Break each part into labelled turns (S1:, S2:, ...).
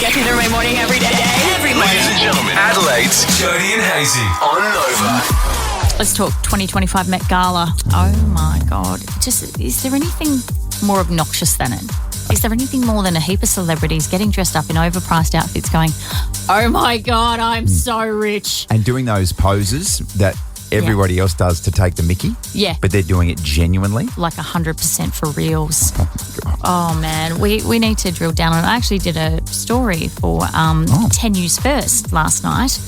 S1: Get you through my morning every day.
S2: Ladies and gentlemen, Adelaide's Jody and Hazy on Nova.
S1: Let's talk 2025 Met Gala. Oh my God. Is there anything more obnoxious than it? Is there anything more than a heap of celebrities getting dressed up in overpriced outfits going, oh my God, I'm so rich?
S3: And doing those poses that everybody else does to take the mickey.
S1: Yeah.
S3: But they're doing it genuinely.
S1: Like 100% for reals. Oh, man. We need to drill down on it. I actually did a story for 10 News First last night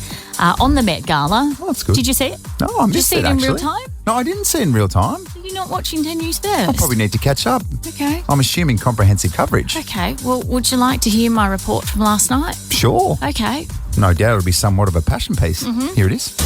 S1: on the Met Gala.
S3: Oh, that's good.
S1: Did you see it?
S3: No, I missed it,
S1: Did you see it in real time?
S3: No, I didn't see it in real time.
S1: Are you not watching 10 News First?
S3: I probably need to catch up.
S1: Okay.
S3: I'm assuming comprehensive coverage.
S1: Okay. Well, would you like to hear my report from last night?
S3: Sure.
S1: Okay.
S3: No doubt it'll be somewhat of a passion piece. Here it is.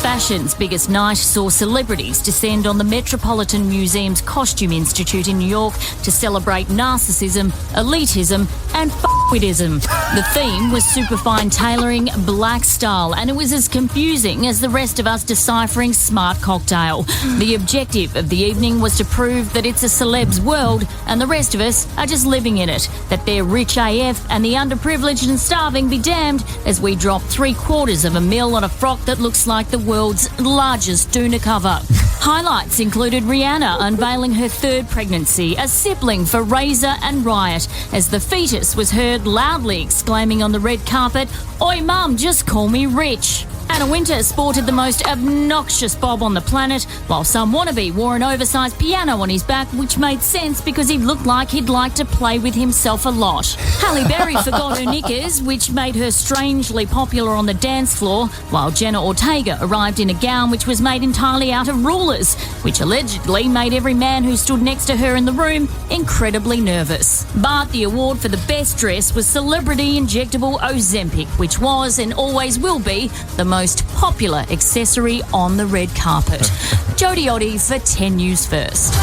S1: Fashion's biggest night saw celebrities descend on the Metropolitan Museum's Costume Institute in New York to celebrate narcissism, elitism and f***widism. The theme was superfine tailoring, black style, and it was as confusing as the rest of us deciphering smart cocktail. The objective of the evening was to prove that it's a celeb's world and the rest of us are just living in it, that they're rich AF and the underprivileged and starving be damned as we drop 3/4 of a mil on a frock that looks like the world's largest doona cover. Highlights included Rihanna unveiling her third pregnancy, a sibling for Razor and Riot, as the fetus was heard loudly exclaiming on the red carpet, "Oi mum, just call me rich." Anna Wintour sported the most obnoxious bob on the planet, while some wannabe wore an oversized piano on his back, which made sense because he looked like he'd like to play with himself a lot. Halle Berry forgot her knickers, which made her strangely popular on the dance floor, while Jenna Ortega arrived in a gown which was made entirely out of rulers, which allegedly made every man who stood next to her in the room incredibly nervous. But the award for the best dress was celebrity injectable Ozempic, which was and always will be the most popular accessory on the red carpet. Jody Oddie for 10 News First.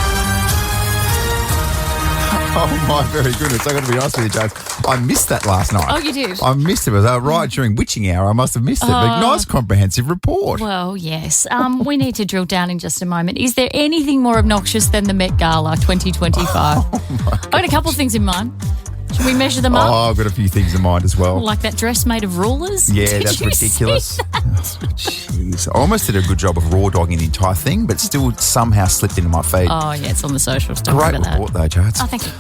S3: Oh, my very goodness. I got to be honest with you, James. I missed that last night.
S1: Oh, you did?
S3: I missed it. It was right during witching hour. I must have missed it. But nice comprehensive report.
S1: Well, yes. We need to drill down in just a moment. Is there anything more obnoxious than the Met Gala 2025? I've got a couple of things in mind. Should we measure them up?
S3: Oh, I've got a few things in mind as well.
S1: Like that dress made of rulers?
S3: Yeah,
S1: Did
S3: that's
S1: you
S3: ridiculous.
S1: see that?
S3: Jeez. I almost did a good job of raw dogging the entire thing, but still somehow slipped into my feed.
S1: Oh, yeah, it's on the socials. Don't
S3: Great
S1: remember
S3: report, though, Jodes.
S1: Oh, thank you.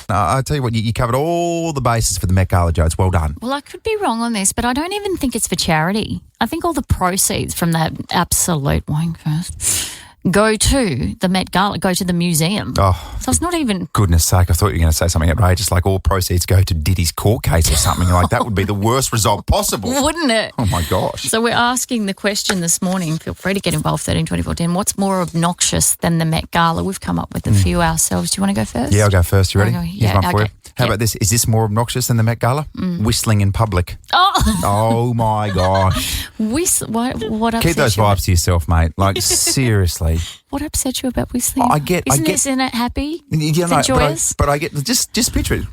S3: I'll tell you what, you covered all the bases for the Met Gala, Jodes. Well done.
S1: Well, I could be wrong on this, but I don't even think it's for charity. I think all the proceeds from that absolute wankfest go to the Met Gala, go to the museum.
S3: Oh,
S1: so it's not even...
S3: Goodness sake, I thought you were going to say something outrageous, like all proceeds go to Diddy's court case or something. Like that would be the worst result possible.
S1: Wouldn't it?
S3: Oh, my gosh.
S1: So we're asking the question this morning. Feel free to get involved, 132410. What's more obnoxious than the Met Gala? We've come up with a few ourselves. Do you want to go first?
S3: Yeah, I'll go first. You ready?
S1: Okay.
S3: Here's
S1: Yeah,
S3: one for
S1: okay.
S3: you. How about this? Is this more obnoxious than the Met Gala? Whistling in public.
S1: Oh,
S3: Oh, my gosh.
S1: what upset
S3: Keep those
S1: you?
S3: vibes to yourself, mate. Like, seriously.
S1: What upset you about whistling? Isn't it happy?
S3: Yeah,
S1: Is it joyous?
S3: But I get, just picture it.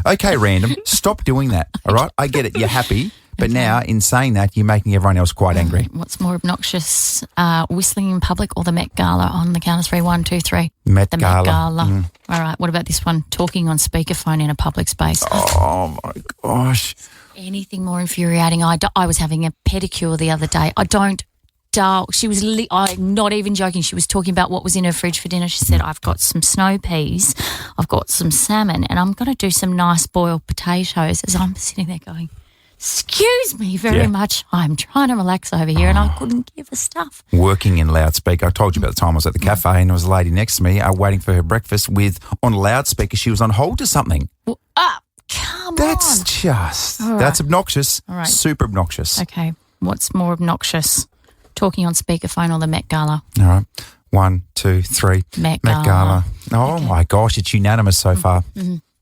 S3: Okay, random. Stop doing that, all right? I get it. You're happy. But now, in saying that, you're making everyone else quite angry.
S1: What's more obnoxious, whistling in public or the Met Gala? On the count of 3, 1, 2, 3.
S3: Met
S1: the
S3: Gala.
S1: Met Gala. All right, what about this one? Talking on speakerphone in a public space.
S3: Oh, my gosh.
S1: Anything more infuriating? I was having a pedicure the other day. I'm not even joking. She was talking about what was in her fridge for dinner. She said, I've got some snow peas, I've got some salmon, and I'm going to do some nice boiled potatoes. As I'm sitting there going, excuse me very much. I'm trying to relax over here, and I couldn't give a stuff.
S3: Working in loudspeaker. I told you about the time I was at the cafe and there was a lady next to me waiting for her breakfast on loudspeaker. She was on hold to something.
S1: Well, come
S3: That's
S1: on.
S3: that's obnoxious.
S1: All right.
S3: Super obnoxious.
S1: Okay, what's more obnoxious? Talking on speakerphone or the Met Gala?
S3: All right. 1, 2, 3.
S1: Met Gala.
S3: Oh, my gosh. It's unanimous so far.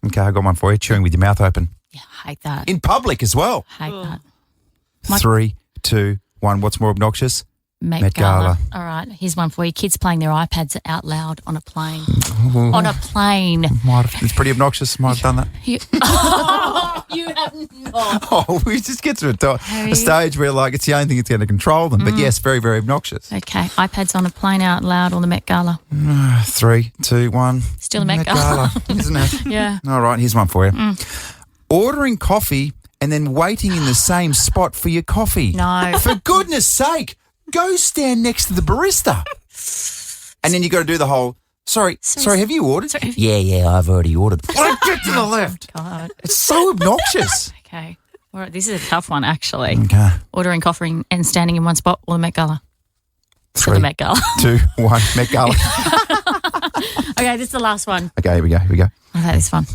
S3: Okay, I got one for you. Chewing with your mouth open.
S1: Yeah, I hate that.
S3: In public as well.
S1: Hate that.
S3: 3, 2, 1. What's more obnoxious?
S1: Met Gala. All right, here's one for you. Kids playing their iPads out loud on a plane. On a plane.
S3: It's pretty obnoxious. Might have done that.
S1: You have not.
S3: Oh, we just get to a stage where, like, it's the only thing that's going to control them. But yes, very, very obnoxious.
S1: Okay, iPads on a plane out loud on the Met Gala.
S3: 3, 2, 1.
S1: Still a Met Gala.
S3: Isn't it?
S1: Yeah.
S3: All right, here's one for you. Ordering coffee and then waiting in the same spot for your coffee.
S1: No.
S3: For goodness sake, go stand next to the barista. And then you got to do the whole, sorry, have you ordered? Yeah, I've already ordered. Get to the left.
S1: God.
S3: It's so obnoxious.
S1: Okay. All right, this is a tough one, actually.
S3: Okay.
S1: Ordering coffee and standing in one spot or the Met Gala.
S3: 3,
S1: the Met Gala.
S3: 2, 1, Met Gala.
S1: Okay, this is the last one.
S3: Okay, here we go.
S1: What about this one?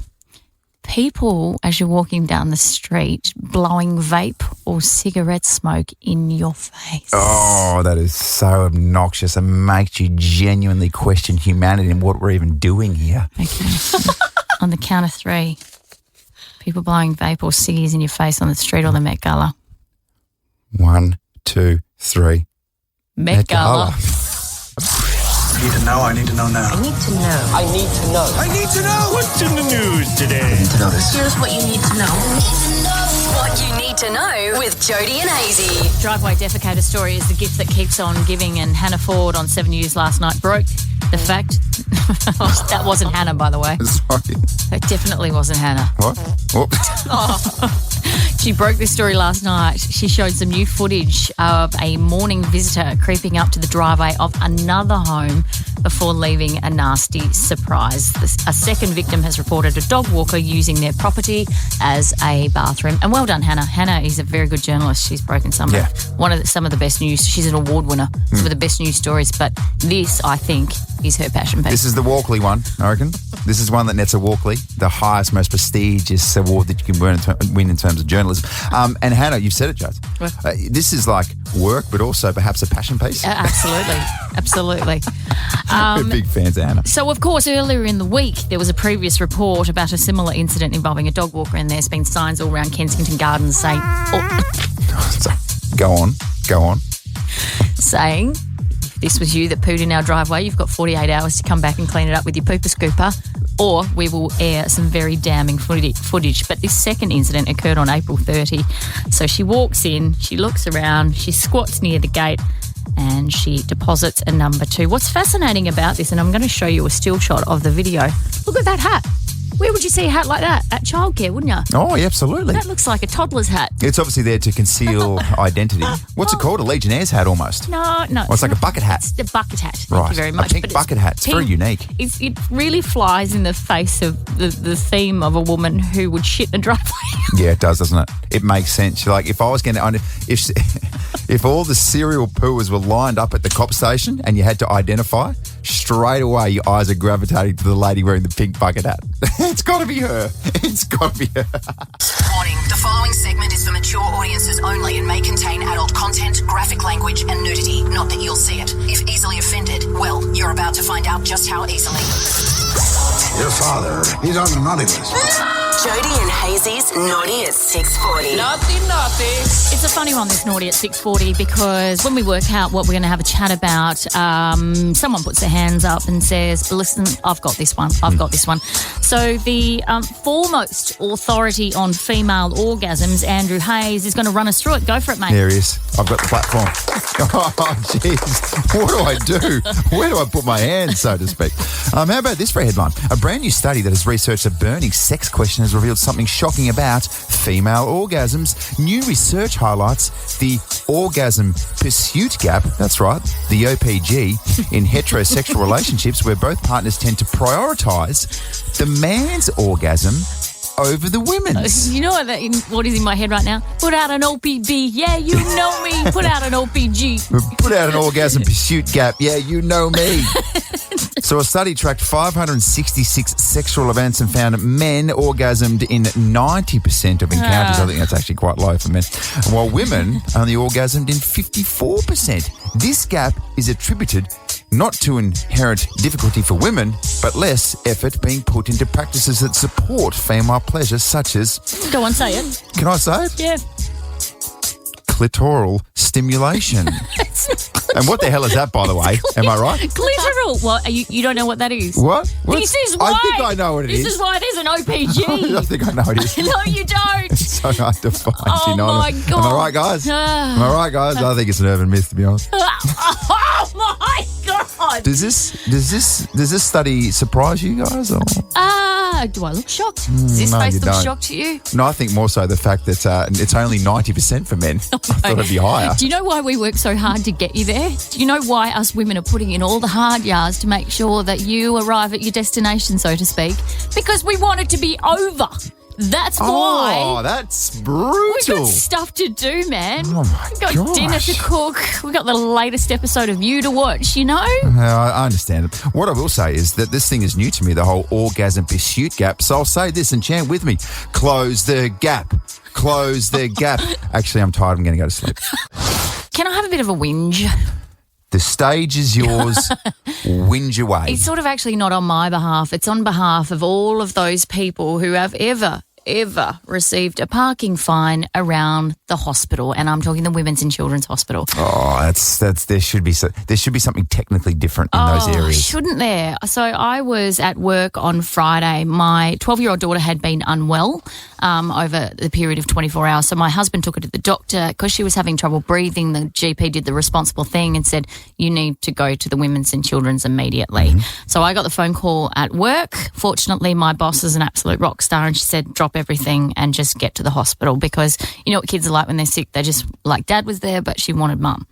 S1: People, as you're walking down the street, blowing vape or cigarette smoke in your face.
S3: Oh, that is so obnoxious. It makes you genuinely question humanity and what we're even doing here.
S1: Okay. On the count of 3, people blowing vape or ciggies in your face on the street or the Met Gala.
S3: 1, 2, 3.
S1: Met Gala.
S4: I need to know. I need to know now.
S5: I need to know.
S4: I need to know. I need to know.
S6: What's in the news today?
S4: I need to know this.
S5: Here's what you need to know.
S7: What you need to know with Jody and Hazy.
S1: Driveway defecator story is the gift that keeps on giving, and Hannah Ford on 7 News last night broke the fact. That wasn't Hannah, by the way.
S3: Sorry.
S1: That definitely wasn't Hannah.
S3: What? Whoops.
S1: She broke this story last night. She showed some new footage of a morning visitor creeping up to the driveway of another home before leaving a nasty surprise. A second victim has reported a dog walker using their property as a bathroom. And well done, Hannah. Hannah is a very good journalist. She's broken some of the best news. She's an award winner, some of the best news stories. But this, I think, is her passion piece.
S3: This is the Walkley one, I reckon. This is one that nets a Walkley, the highest, most prestigious award that you can win in terms of journalism. And Hannah, you've said it, Jaz. This is like work, but also perhaps a passion piece.
S1: Absolutely.
S3: We're big fans of Hannah.
S1: So, of course, earlier in the week, there was a previous report about a similar incident involving a dog walker, and there's been signs all around Kensington Gardens saying...
S3: Go on.
S1: Saying, if this was you that pooed in our driveway, you've got 48 hours to come back and clean it up with your pooper scooper, or we will air some very damning footage. But this second incident occurred on April 30. So she walks in, she looks around, she squats near the gate, and she deposits a number 2. What's fascinating about this, and I'm going to show you a still shot of the video, look at that hat. Where would you see a hat like that? At childcare, wouldn't you?
S3: Oh, yeah, absolutely.
S1: That looks like a toddler's hat.
S3: It's obviously there to conceal identity. What's it called? A Legionnaire's hat almost.
S1: No.
S3: Oh, it's like a bucket hat.
S1: It's a bucket hat. Thank you very much.
S3: A pink bucket hat. It's very unique.
S1: It really flies in the face of the theme of a woman who would shit in a driveway.
S3: Yeah, it does, doesn't it? It makes sense. Like, if I was going to... If all the serial pooers were lined up at the cop station and you had to identify, straight away your eyes are gravitating to the lady wearing the pink bucket hat. It's got to be her. It's got to be her.
S7: Warning, the following segment is for mature audiences only and may contain adult content, graphic language and nudity. Not that you'll see it. If easily offended, well, you're about to find out just how easily.
S4: Your father, he's on the naughty list.
S7: Jody and Hazy's Naughty at 6:40.
S6: Naughty.
S1: It's a funny one, this Naughty at 6:40, because when we work out what we're going to have a chat about, someone puts their hands up and says, listen, I've got this one. So the foremost authority on female orgasms, Andrew Hayes, is going to run us through it. Go for it, mate.
S3: There he is. I've got the platform. Oh, jeez. What do I do? Where do I put my hands, so to speak? How about this for a headline? A brand new study that has researched a burning sex question has revealed something shocking about female orgasms. New research highlights the orgasm pursuit gap, that's right, the OPG, in heterosexual relationships where both partners tend to prioritise the man's orgasm over the women's.
S1: You know what is in my head right now? Put out an OPG. Yeah, you know me. Put out an OPG.
S3: Put out an orgasm pursuit gap. Yeah, you know me. So a study tracked 566 sexual events and found men orgasmed in 90% of encounters. I think that's actually quite low for men. While women only orgasmed in 54%. This gap is attributed not to inherent difficulty for women, but less effort being put into practices that support female pleasure, such as...
S1: Go on, say it.
S3: Can I say it?
S1: Yeah.
S3: clitoral stimulation. And what the hell is that, by the way? Am I right?
S1: Clitoral. What? You don't know what that is?
S3: What?
S1: This is why.
S3: I think I know what it is.
S1: This is why there's an OPG.
S3: I think I know it is.
S1: No, you don't.
S3: It's so hard to find.
S1: Oh,
S3: you know
S1: my God.
S3: Am I right, guys? Am I right, guys? I think it's an urban myth, to be honest.
S1: Oh, my God.
S3: Does this study surprise you guys? Or?
S1: Do I look shocked? Does this
S3: no,
S1: face
S3: you
S1: look
S3: don't.
S1: shocked to you?
S3: No, I think more so the fact that it's only 90% for men. I thought it'd be higher.
S1: Do you know why we work so hard to get you there? Do you know why us women are putting in all the hard yards to make sure that you arrive at your destination, so to speak? Because we want it to be over. That's why.
S3: Oh, that's
S1: We've
S3: brutal.
S1: got stuff to do, man.
S3: Oh, my
S1: We've got
S3: gosh.
S1: dinner to cook. We've got the latest episode of You to watch, you know?
S3: I understand it. What I will say is that this thing is new to me, the whole orgasm pursuit gap. So I'll say this and chant with me. Close the gap. Close the gap. Actually, I'm tired. I'm going to go to sleep.
S1: Can I have a bit of a whinge?
S3: The stage is yours. Whinge away.
S1: It's sort of actually not on my behalf. It's on behalf of all of those people who have ever received a parking fine around the hospital, and I'm talking the Women's and Children's Hospital.
S3: Oh, that's there should be something technically different in those areas.
S1: Shouldn't there? So I was at work on Friday. My 12-year-old daughter had been unwell over the period of 24 hours. So my husband took her to the doctor because she was having trouble breathing. The GP did the responsible thing and said, you need to go to the Women's and Children's immediately.
S3: Mm-hmm.
S1: So I got the phone call at work. Fortunately, my boss is an absolute rock star, and she said, drop everything and just get to the hospital, because you know what kids are like when they're sick. They just, like, Dad was there, but she wanted Mum.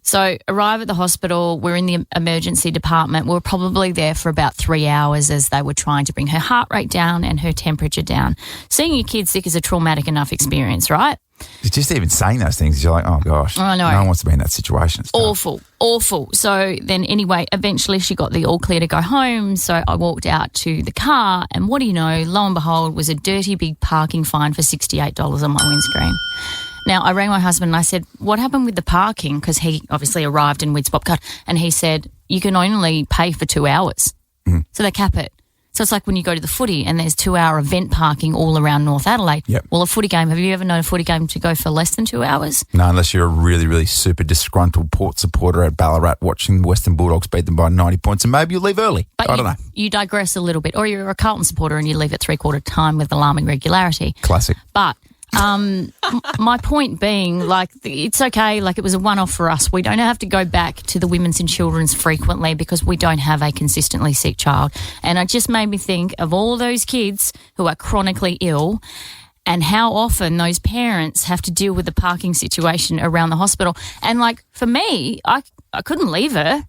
S1: So arrive at the hospital. We're in the emergency department. We were probably there for about 3 hours as they were trying to bring her heart rate down and her temperature down. Seeing your kid sick is a traumatic enough experience, right?
S3: Just even saying those things, you're like, oh gosh.
S1: I know.
S3: No one wants to be in that situation. It's tough.
S1: Awful. So then anyway, eventually she got the all clear to go home. So I walked out to the car, and what do you know, lo and behold, was a dirty big parking fine for $68 on my windscreen. Now, I rang my husband and I said, what happened with the parking? Because he obviously arrived and we'd swap card. And he said, you can only pay for 2 hours. So they cap it. So it's like when you go to the footy and there's 2-hour event parking all around North Adelaide.
S3: Yep.
S1: Well, a footy game, have you ever known a footy game to go for less than 2 hours?
S3: No, unless you're a really, really super disgruntled Port supporter at Ballarat watching the Western Bulldogs beat them by 90 points, and maybe you leave early.
S1: But
S3: I don't know.
S1: You digress a little bit. Or you're a Carlton supporter and you leave at three-quarter time with alarming regularity.
S3: Classic.
S1: But my point being, like, it's okay. Like, it was a one-off for us. We don't have to go back to the Women's and Children's frequently because we don't have a consistently sick child. And it just made me think of all those kids who are chronically ill and how often those parents have to deal with the parking situation around the hospital. And, like, for me, I couldn't leave her.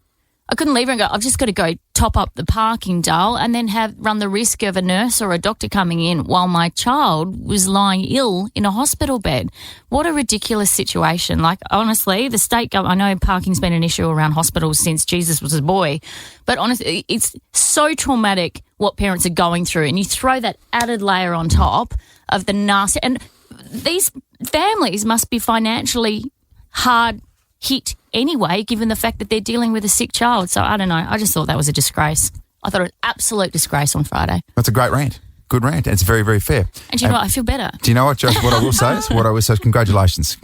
S1: I couldn't leave her and go, I've just got to go top up the parking, doll, and then run the risk of a nurse or a doctor coming in while my child was lying ill in a hospital bed. What a ridiculous situation. Like, honestly, the state government, I know parking's been an issue around hospitals since Jesus was a boy, but honestly, it's so traumatic what parents are going through, and you throw that added layer on top of the nasty, and these families must be financially hard hit anyway, given the fact that they're dealing with a sick child. So I don't know. I just thought that was a disgrace. I thought it was an absolute disgrace on Friday.
S3: That's a great rant. Good rant. It's very, very fair.
S1: And do you know what? I feel better.
S3: Do you know what, Josh? What I will say is, congratulations.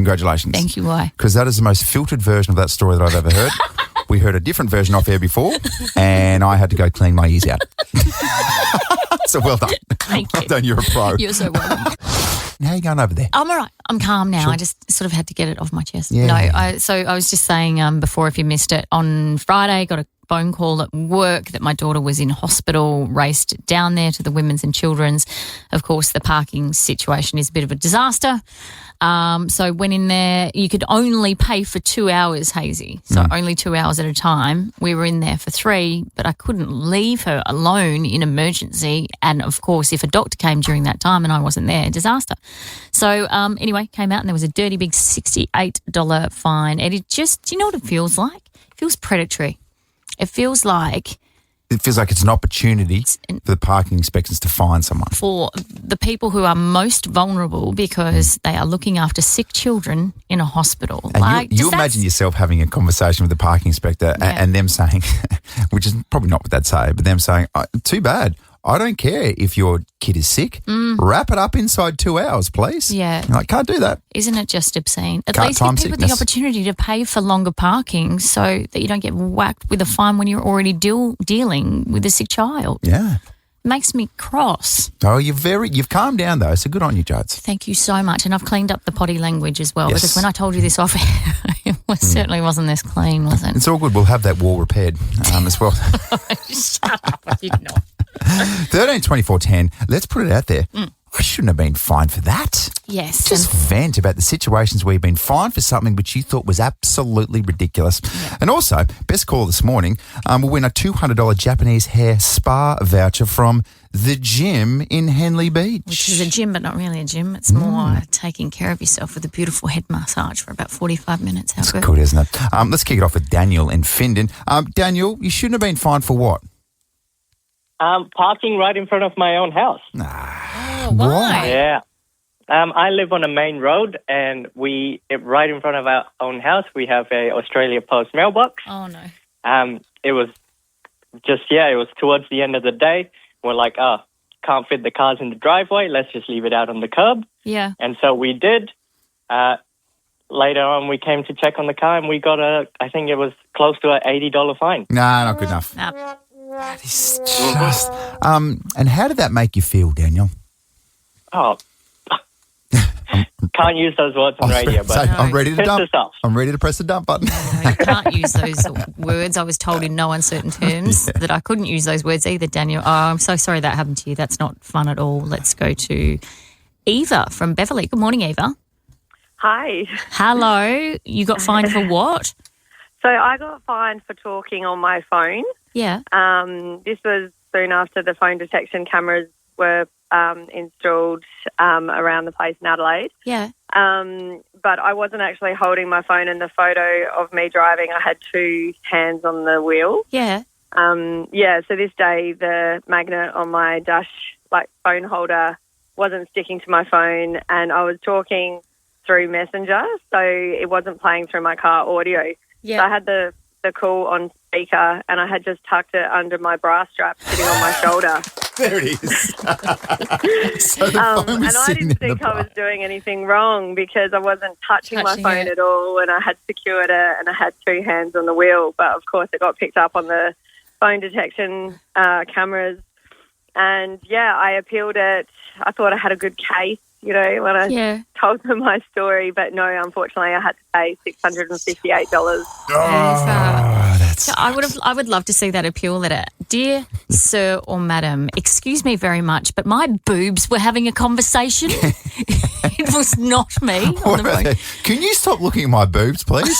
S1: Thank you. Why?
S3: Because that is the most filtered version of that story that I've ever heard. We heard a different version off air before, and I had to go clean my ears out. So well done.
S1: Thank you.
S3: Well done. You're a pro.
S1: You're so welcome.
S3: How are you going over there?
S1: I'm all right. I'm calm now.
S3: Sure.
S1: I just sort of had to get it off my chest.
S3: Yeah.
S1: No, I was just saying before, if you missed it, on Friday, got a phone call at work that my daughter was in hospital, raced down there to the Women's and Children's. Of course, the parking situation is a bit of a disaster. So went in there. You could only pay for 2 hours, Hazy. So only 2 hours at a time. We were in there for 3, but I couldn't leave her alone in emergency. And of course, if a doctor came during that time and I wasn't there, disaster. So anyway, came out and there was a dirty big $68 fine. And it just, do you know what it feels like? It feels predatory. It feels like
S3: it's an opportunity for the parking inspectors to find someone.
S1: For the people who are most vulnerable because they are looking after sick children in a hospital.
S3: And you imagine yourself having a conversation with the parking inspector and them saying, which is probably not what they'd say, but them saying, oh, too bad. I don't care if your kid is sick. Wrap it up inside 2 hours, please.
S1: Yeah.
S3: I can't do that.
S1: Isn't it just obscene? At
S3: Can't
S1: least give
S3: time
S1: people
S3: sickness.
S1: the opportunity to pay for longer parking so that you don't get whacked with a fine when you're already dealing with a sick child.
S3: Yeah.
S1: Makes me cross.
S3: Oh, you've calmed down though, so good on you, Jodes.
S1: Thank you so much. And I've cleaned up the potty language as well,
S3: Yes.
S1: because when I told you this off it certainly wasn't this clean, was it?
S3: It's all good. We'll have that wall repaired as well.
S1: Shut up, I did not.
S3: 13 24 10. Let's put it out there. I shouldn't have been fined for that.
S1: Yes.
S3: Just vent about the situations where you've been fined for something which you thought was absolutely ridiculous. And also, best call this morning, we'll win a $200 Japanese hair spa voucher from the gym in Henley Beach.
S1: Which is a gym, but not really a gym. It's more taking care of yourself with a beautiful head massage for about 45 minutes. How
S3: It's good, isn't it? Let's kick it off with Daniel in Findon. Daniel, you shouldn't have been fined for what?
S5: Parking right in front of my own house.
S1: Oh, why?
S5: Yeah. I live on a main road, and right in front of our own house, we have a Australia Post mailbox.
S1: Oh, no.
S5: It was it was towards the end of the day. We're like, can't fit the cars in the driveway. Let's just leave it out on the curb.
S1: Yeah.
S5: And so we did. Later on, we came to check on the car, and we got I think it was close to an $80 fine.
S3: Nah, not good enough.
S1: Nah.
S3: It's just, and how did that make you feel, Daniel?
S5: Oh, can't use those words on radio, but
S3: I'm ready to
S5: piss
S3: dump.
S5: us off.
S3: I'm ready to press the dump button.
S1: No, you can't use those words. I was told in no uncertain terms that I couldn't use those words either, Daniel. Oh, I'm so sorry that happened to you. That's not fun at all. Let's go to Eva from Beverly. Good morning, Eva.
S8: Hi.
S1: Hello. You got fined for what?
S8: So I got fined for talking on my phone.
S1: Yeah.
S8: This was soon after the phone detection cameras were installed around the place in Adelaide.
S1: Yeah.
S8: But I wasn't actually holding my phone in the photo of me driving. I had two hands on the wheel.
S1: Yeah.
S8: So this day the magnet on my dash, phone holder, wasn't sticking to my phone, and I was talking through Messenger, so it wasn't playing through my car audio.
S1: Yeah.
S8: So I had the call on speaker, and I had just tucked it under my bra strap sitting on my shoulder.
S3: There it is. So the phone was
S8: and I
S3: sitting
S8: didn't
S3: in the
S8: think I
S3: bra.
S8: was doing anything wrong because I wasn't touching my phone
S1: it.
S8: at all, and I had secured it, and I had two hands on the wheel. But, of course, it got picked up on the phone detection cameras. And, I appealed it. I thought I had a good case, when I told them my story. But, no, unfortunately, I had to pay $658.
S1: So I would love to see that appeal letter. Dear sir or madam, excuse me very much, but my boobs were having a conversation. It was not me on
S3: What
S1: the
S3: are
S1: phone.
S3: they? Can you stop looking at my boobs, please?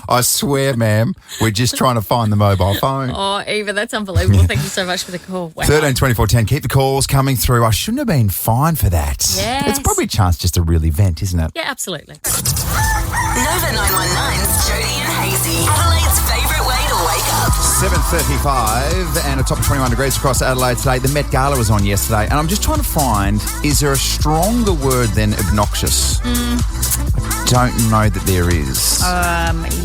S3: I swear, ma'am, we're just trying to find the mobile phone.
S1: Oh, Eva, that's unbelievable. Thank you so much for the call. Wow.
S3: 13 24 10. Keep the calls coming through. I shouldn't have been fined for that.
S1: Yes.
S3: It's probably a chance just to really vent, isn't it?
S1: Yeah, absolutely.
S7: Nova 919's Jody and Hazy. Adelaide's favourite way to wake up.
S3: 7:35 and a top of 21 degrees across Adelaide today. The Met Gala was on yesterday, and I'm just trying to find, is there a stronger word than obnoxious? I don't know that there is.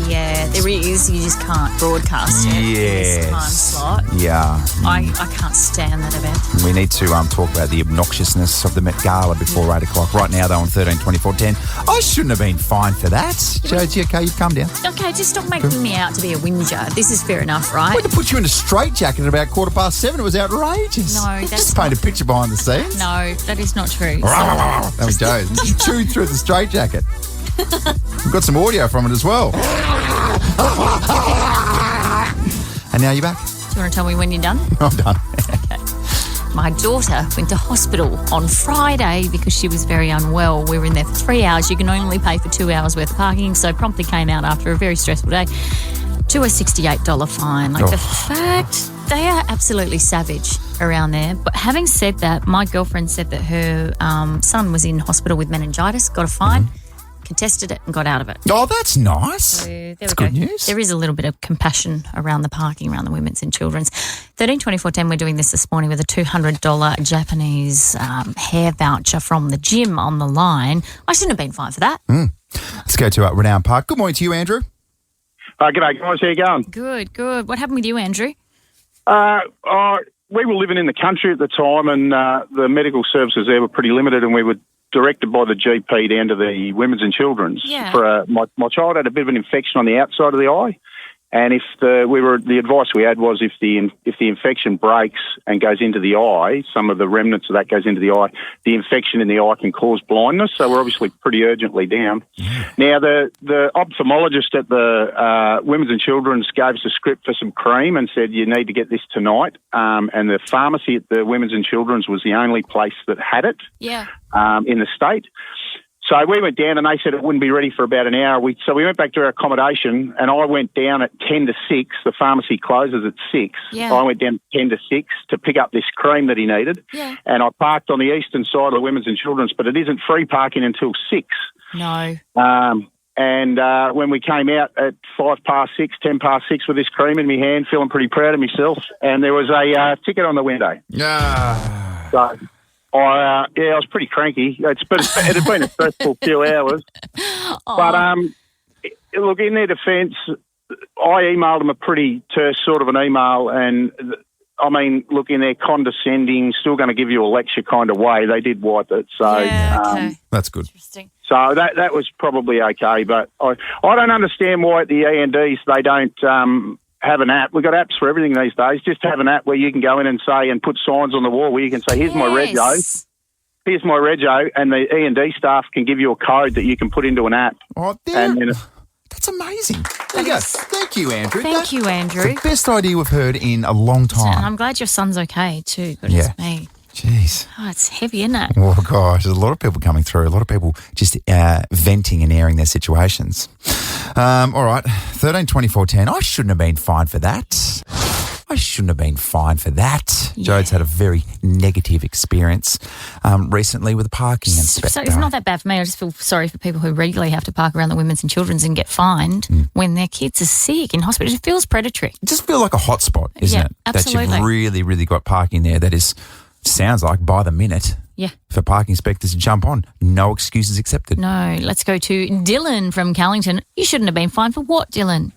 S1: Yeah, there is. You just can't broadcast it in this time slot.
S3: Yeah.
S1: I can't stand that event.
S3: We need to talk about the obnoxiousness of the Met Gala before 8 o'clock. Right now, though, on 13 24 10. I shouldn't have been fined for that. Josie, okay, you've come down.
S1: Okay, just stop making me out to be a whinger. This is fair enough, right?
S3: We had to put you in a straitjacket at about 7:15. It was outrageous.
S1: No, that's
S3: just paint a picture behind the scenes.
S1: No, that is not true.
S3: That was Joe. She chewed through the straitjacket. We've got some audio from it as well. And now you're back.
S1: Do you want to tell me when you're done?
S3: I'm done.
S1: My daughter went to hospital on Friday because she was very unwell. We were in there for 3 hours. You can only pay for 2 hours worth of parking, so promptly came out after a very stressful day to a $68 fine. The fact, they are absolutely savage around there. But having said that, my girlfriend said that her son was in hospital with meningitis, got a fine, contested it and got out of it.
S3: Oh, that's nice.
S1: So there
S3: That's
S1: we go.
S3: good news.
S1: There is a little bit of compassion around the parking, around the women's and children's. 13 24 10, we're doing this morning with a $200 Japanese hair voucher from the gym on the line. I shouldn't have been fined for that.
S3: Let's go to Renown Park. Good morning to you, Andrew.
S9: G'day, guys. How you going?
S1: Good, good. What happened with you, Andrew?
S9: I we were living in the country at the time, and the medical services there were pretty limited, and we were directed by the GP down to the Women's and Children's.
S1: Yeah.
S9: For my child had a bit of an infection on the outside of the eye. And if the advice we had was if the infection breaks and goes into the eye, some of the remnants of that goes into the eye, the infection in the eye can cause blindness. So we're obviously pretty urgently down. Now the ophthalmologist at the Women's and Children's gave us a script for some cream and said you need to get this tonight. And the pharmacy at the Women's and Children's was the only place that had it.
S1: Yeah.
S9: In the state. So we went down and they said it wouldn't be ready for about an hour. So we went back to our accommodation and I went down at 10 to 6. The pharmacy closes at 6.
S1: Yeah.
S9: I went down 10 to 6 to pick up this cream that he needed.
S1: Yeah.
S9: And I parked on the eastern side of the Women's and Children's, but it isn't free parking until 6.
S1: No.
S9: And when we came out at 10 past 6 with this cream in my hand, feeling pretty proud of myself, and there was a ticket on the window.
S3: Yeah.
S9: So... I was pretty cranky. It had been a stressful few hours. But, look, in their defence, I emailed them a pretty terse sort of an email and, I mean, look, in their condescending, still going to give you a lecture kind of way, they did wipe it. So
S1: okay.
S3: That's good.
S1: Interesting.
S9: So that was probably okay. But I don't understand why at the ENDs they don't have an app. We've got apps for everything these days. Just have an app where you can go in and say and put signs on the wall where you can say, here's my rego. Here's my rego, and the E&D staff can give you a code that you can put into an app.
S3: Oh, that's amazing. There you go. Thank you, Andrew.
S1: Thank you, Andrew.
S3: It's the best idea we've heard in a long time.
S1: And I'm glad your son's okay too. Goodness me.
S3: Jeez.
S1: Oh, it's heavy, isn't it?
S3: Oh, gosh. There's a lot of people coming through. A lot of people just venting and airing their situations. All right. 13 24 10. I shouldn't have been fined for that.
S1: Yeah.
S3: Jode's had a very negative experience recently with a parking inspector.
S1: So it's not that bad for me. I just feel sorry for people who regularly have to park around the Women's and Children's and get fined when their kids are sick in hospital. It feels predatory.
S3: It just feels like a hot spot, isn't it?
S1: Absolutely.
S3: That you've really, really got parking there that is, sounds like by the minute.
S1: Yeah.
S3: For parking inspectors to jump on. No excuses accepted.
S1: No. Let's go to Dylan from Callington. You shouldn't have been fined for what, Dylan?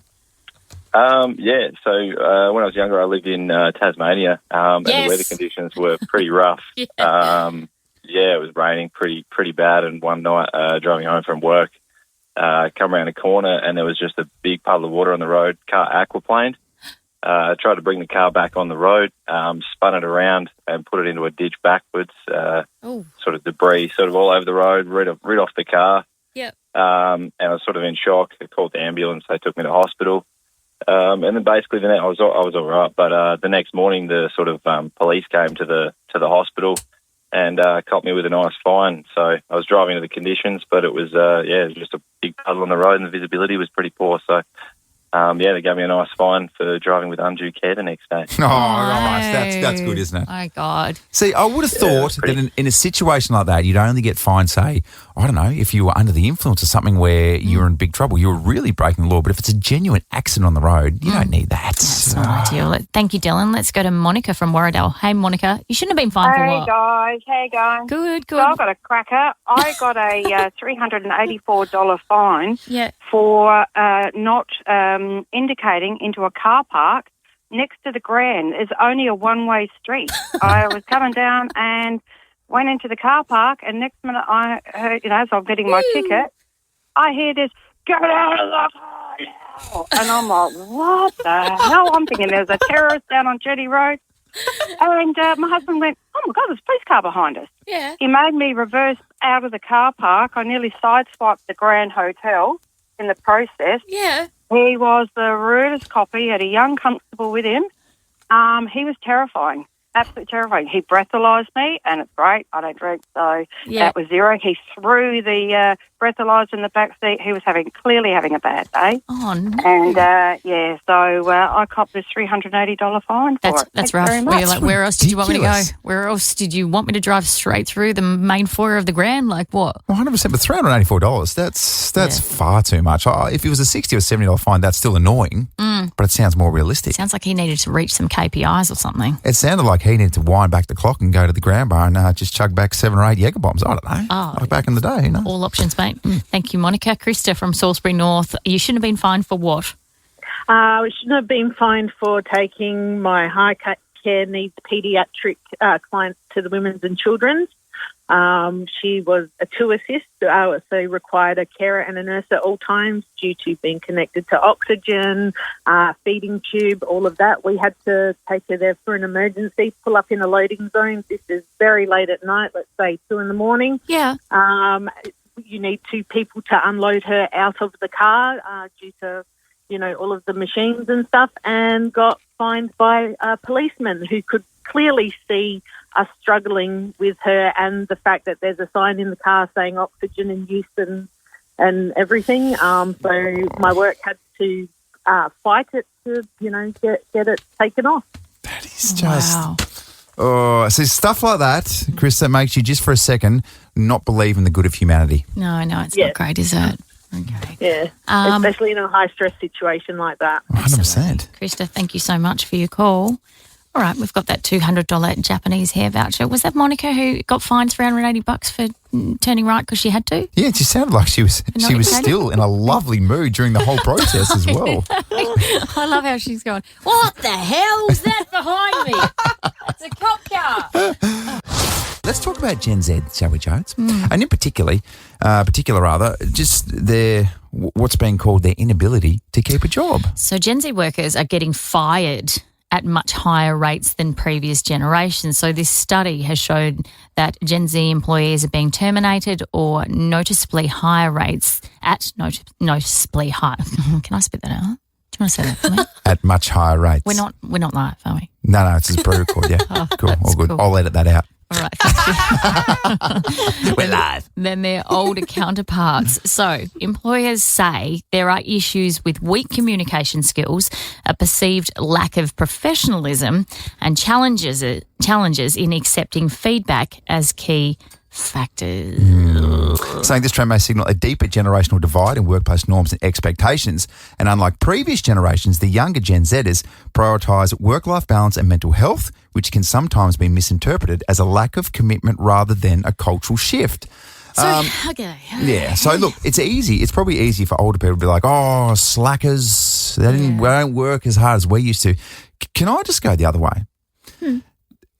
S10: So when I was younger, I lived in Tasmania, and the weather conditions were pretty rough. It was raining pretty bad, and one night, driving home from work, come around a corner, and there was just a big puddle of water on the road. Car aquaplaned. I tried to bring the car back on the road, spun it around and put it into a ditch backwards, sort of debris sort of all over the road, rid off the car.
S1: Yep.
S10: And I was sort of in shock. I called the ambulance. They took me to hospital. And then basically I was all right. But the next morning, the sort of police came to the hospital and caught me with a nice fine. So I was driving to the conditions, but it was it was just a big puddle on the road, and the visibility was pretty poor. So they gave me a nice fine for driving with undue care the next day.
S3: Oh, nice. That's good, isn't it?
S1: Oh, God.
S3: See, I would have thought that in a situation like that, you'd only get fined, say, I don't know, if you were under the influence of something where you were in big trouble, you were really breaking the law. But if it's a genuine accident on the road, you don't need that.
S1: That's not ideal. Thank you, Dylan. Let's go to Monica from Warradale. Hey, Monica. You shouldn't have been fined for what?
S8: Hey, guys. How you going?
S1: Good.
S8: So I've got a cracker. I got a $384 fine for not indicating into a car park next to the Grand. It's only a one-way street. I was coming down and went into the car park, and next minute I heard, as I'm getting my ticket, I hear this, "Get out of the car now!" And I'm like, what the hell? I'm thinking there's a terrorist down on Jetty Road. And my husband went, "Oh my God, there's a police car behind us."
S1: Yeah.
S8: He made me reverse out of the car park. I nearly sideswiped the Grand Hotel in the process.
S1: Yeah.
S8: He was the rudest cop. He had a young constable with him. He was terrifying, absolutely terrifying. He breathalyzed me, and it's great. I don't drink, so that was zero. He threw the breathalyzer in the back seat. He was clearly having a bad day.
S1: Oh, no.
S8: And, so I copped this $380 fine for it.
S1: That's rough. Were you like, where else did you want me to go? Where else did you want me to drive straight through the main foyer of the Grand? Like what?
S3: 100%, but $384, that's far too much. If it was a $60 or $70 fine, that's still annoying, but it sounds more realistic.
S1: Sounds like he needed to reach some KPIs or something.
S3: It sounded like he needed to wind back the clock and go to the Grand Bar and just chug back 7 or 8 Jaeger bombs. I don't know. Like back in the day,
S1: All options, mate. Thank you, Monica. Krista from Salisbury North. You shouldn't have been fined for what?
S11: We shouldn't have been fined for taking my high care needs paediatric clients to the women's and children's. She was a 2 assist, so required a carer and a nurse at all times due to being connected to oxygen, feeding tube, all of that. We had to take her there for an emergency, pull up in a loading zone. This is very late at night, let's say 2 a.m.
S1: Yeah.
S11: You need 2 people to unload her out of the car due to, all of the machines and stuff, and got fined by a policeman who could clearly see us struggling with her and the fact that there's a sign in the car saying oxygen in use and everything. So my work had to fight it to, get it taken off.
S3: That is just... Oh, so stuff like that, Chris, that makes you just for a second not believe in the good of humanity.
S1: No, it's not great, is it? Okay.
S11: Yeah, especially in a high-stress situation like that.
S3: 100%.
S1: Krista, thank you so much for your call. All right, we've got that $200 Japanese hair voucher. Was that Monica who got fined $380 for turning right because she had to?
S3: Yeah, she sounded like she was still in a lovely mood during the whole process as well.
S1: I love how she's going, what the hell's that behind me? It's a cop car.
S3: Let's talk about Gen Z, shall we, Jones? And in particular, just what's being called their inability to keep a job.
S1: So Gen Z workers are getting fired at much higher rates than previous generations. So this study has showed that Gen Z employees are being terminated or noticeably higher rates at noticeably high. Can I spit that out? Do you want to say that for me?
S3: At much higher rates.
S1: We're not live, are we?
S3: No, it's a pre-record, yeah. Cool, all good.
S1: Cool.
S3: I'll edit that out.
S1: All right, thank you.
S3: We're live.
S1: Than their older counterparts. So employers say there are issues with weak communication skills, a perceived lack of professionalism, and challenges in accepting feedback as key factors.
S3: Saying this trend may signal a deeper generational divide in workplace norms and expectations. And unlike previous generations, the younger Gen Zers prioritise work-life balance and mental health, which can sometimes be misinterpreted as a lack of commitment rather than a cultural shift. Yeah. So look, it's easy. It's probably easy for older people to be like, "Oh, slackers! They don't work as hard as we used to." Can I just go the other way?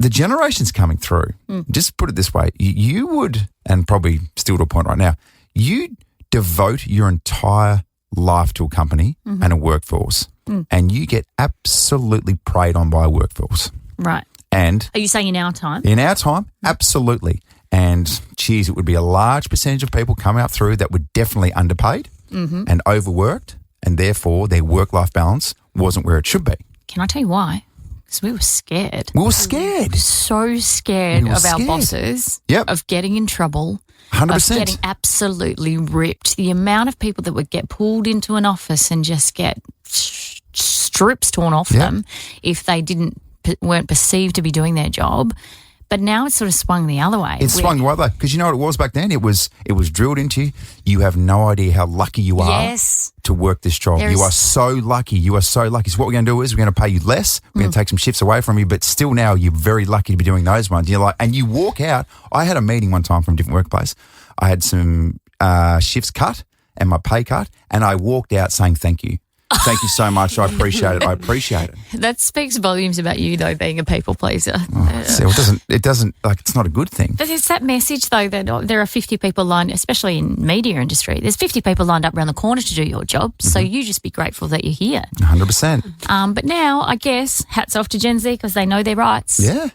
S3: The generations coming through, just put it this way, you would, and probably still to a point right now, you devote your entire life to a company and a workforce, and you get absolutely preyed on by a workforce.
S1: Right.
S3: And
S1: are you saying in our time?
S3: In our time, absolutely. And geez, it would be a large percentage of people coming up through that were definitely underpaid and overworked, and therefore their work-life balance wasn't where it should be.
S1: Can I tell you why? Because we were scared.
S3: We were scared.
S1: So scared of our bosses, of getting in trouble,
S3: 100%.
S1: of getting absolutely ripped. The amount of people that would get pulled into an office and just get strips torn off them if they weren't perceived to be doing their job. But now it's sort of swung the other way.
S3: It's swung the other way because you know what it was back then? It was drilled into you. You have no idea how lucky you are to work this job. You are so lucky. You are so lucky. So what we're going to do is we're going to pay you less. We're going to take some shifts away from you, but still now you're very lucky to be doing those ones. You're like, and you walk out. I had a meeting one time from a different workplace. I had some shifts cut and my pay cut, and I walked out saying thank you. Thank you so much. I appreciate it. I appreciate it.
S1: That speaks volumes about you, though, being a people pleaser.
S3: It doesn't like it's not a good thing.
S1: But it's that message, though, that there are 50 people lined, especially in media industry. There's 50 people lined up around the corner to do your job. So you just be grateful that you're here.
S3: 100%.
S1: But now, I guess, hats off to Gen Z because they know their rights.
S3: Yeah.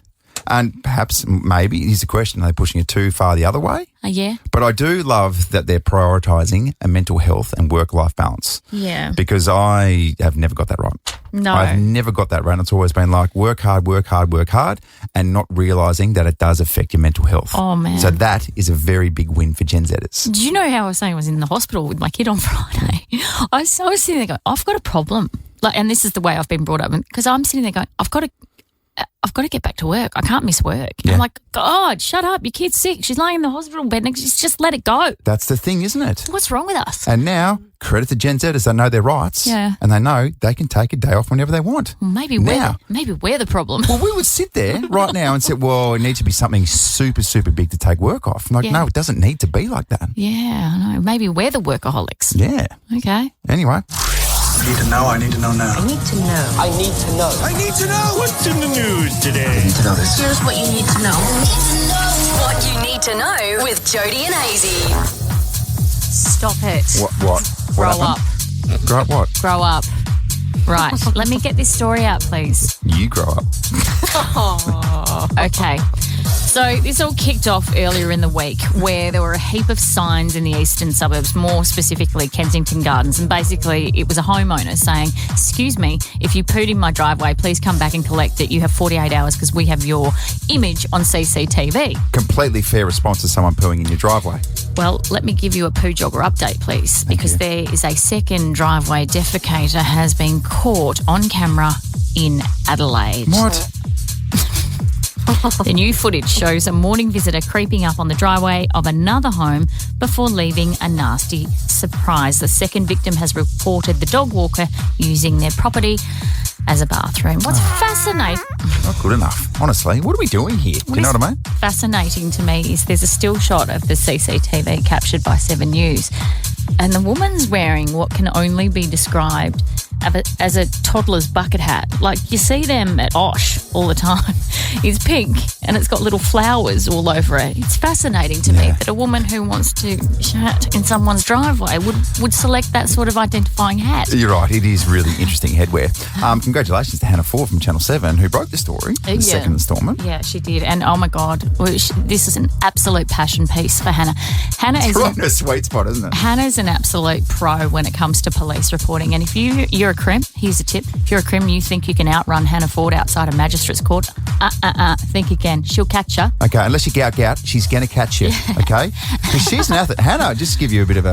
S3: And perhaps, maybe, here's the question, are they pushing it too far the other way?
S1: Yeah.
S3: But I do love that they're prioritising a mental health and work-life balance.
S1: Yeah.
S3: Because I have never got that right.
S1: No.
S3: I've never got that right. It's always been like work hard, and not realising that it does affect your mental health.
S1: Oh, man.
S3: So that is a very big win for Gen Zers.
S1: Did you know how I was saying I was in the hospital with my kid on Friday? I was sitting there going, I've got a problem. And this is the way I've been brought up. Because I'm sitting there going, I've got to get back to work. I can't miss work. Yeah. I'm like, God, shut up. Your kid's sick. She's lying in the hospital bed. Just let it go.
S3: That's the thing, isn't it?
S1: What's wrong with us?
S3: And now, credit to Gen Zers, they know their rights.
S1: Yeah.
S3: And they know they can take a day off whenever they want.
S1: Well, maybe we're the problem.
S3: Well, we would sit there right now and say, well, it needs to be something super, super big to take work off. I'm like, no, it doesn't need to be like that.
S1: Yeah, I know. Maybe we're the workaholics.
S3: Yeah.
S1: Okay.
S3: Anyway.
S4: I need to know now.
S6: I need to know.
S12: I need to know.
S6: I need to know. What's in the news News Today.
S4: You need to know this.
S7: Here's what you need to know. What you need to know with Jody and Hazy.
S1: Stop it.
S3: What
S1: Grow
S3: happened?
S1: up.
S3: Grow up what?
S1: Grow up. Right. Let me get this story out, please.
S3: You grow up.
S1: Okay. So this all kicked off earlier in the week where there were a heap of signs in the eastern suburbs, more specifically Kensington Gardens, and basically it was a homeowner saying, excuse me, if you pooed in my driveway, please come back and collect it. You have 48 hours because we have your image on CCTV.
S3: Completely fair response to someone pooing in your driveway.
S1: Well, let me give you a poo jogger update, please, because there is a second driveway defecator has been caught on camera in Adelaide.
S3: What?
S1: The new footage shows a morning visitor creeping up on the driveway of another home before leaving a nasty surprise. The second victim has reported the dog walker using their property as a bathroom. What's fascinating...
S3: Not good enough. Honestly, what are we doing here? Do you know what I mean?
S1: Fascinating to me is there's a still shot of the CCTV captured by 7 News, and the woman's wearing what can only be described as a toddler's bucket hat. Like, you see them at Osh all the time. It's pink and it's got little flowers all over it. It's fascinating to me that a woman who wants to chat in someone's driveway would select that sort of identifying hat.
S3: You're right. It is really interesting headwear. Congratulations to Hannah Ford from Channel 7 who broke the story, the second instalment.
S1: Yeah, she did. And oh my God, this is an absolute passion piece for Hannah.
S3: It's right in a sweet spot, isn't it?
S1: Hannah's an absolute pro when it comes to police reporting. And if you're a crim, here's a tip. If you're a crim, you think you can outrun Hannah Ford outside a magistrate's court, think again. She'll catch you.
S3: Okay, unless you gout, she's going to catch you, okay? Because she's an athlete. Hannah, just to give you a bit of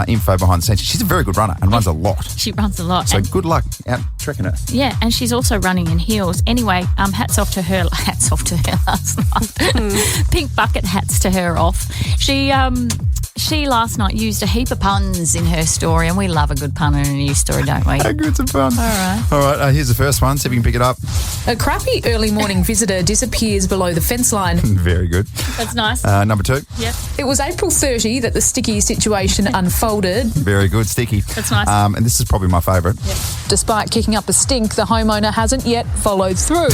S3: info behind the scenes, she's a very good runner and runs a lot.
S1: She runs a lot.
S3: So good luck out trekking it.
S1: Yeah, and she's also running in heels. Anyway, hats off to her last night. Pink bucket hats to her off. She last night used a heap of puns in her story, and we love a good pun in a news story, don't we?
S3: How good's a pun?
S1: All
S3: right, here's the first one. See if you can pick it up.
S12: A crappy early morning visitor disappears below the fence line.
S3: Very good.
S1: That's nice.
S3: Number 2.
S1: Yep.
S12: It was April 30 that the sticky situation unfolded.
S3: Very good, sticky.
S1: That's nice.
S3: And this is probably my favourite.
S1: Yep.
S12: Despite kicking up a stink, the homeowner hasn't yet followed through.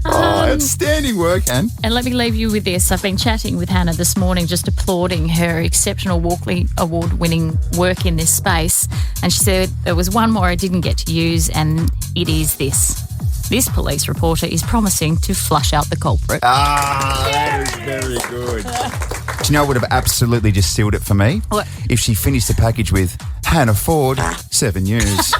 S3: Outstanding work, Anne.
S1: And let me leave you with this. I've been chatting with Hannah this morning, just applauding her exceptional Walkley Award-winning work in this space. And she said there was one more I didn't get to use, and it is this. This police reporter is promising to flush out the culprit.
S3: That is very good. Do you know what would have absolutely just sealed it for me?
S1: What?
S3: If she finished the package with Hannah Ford, 7 News.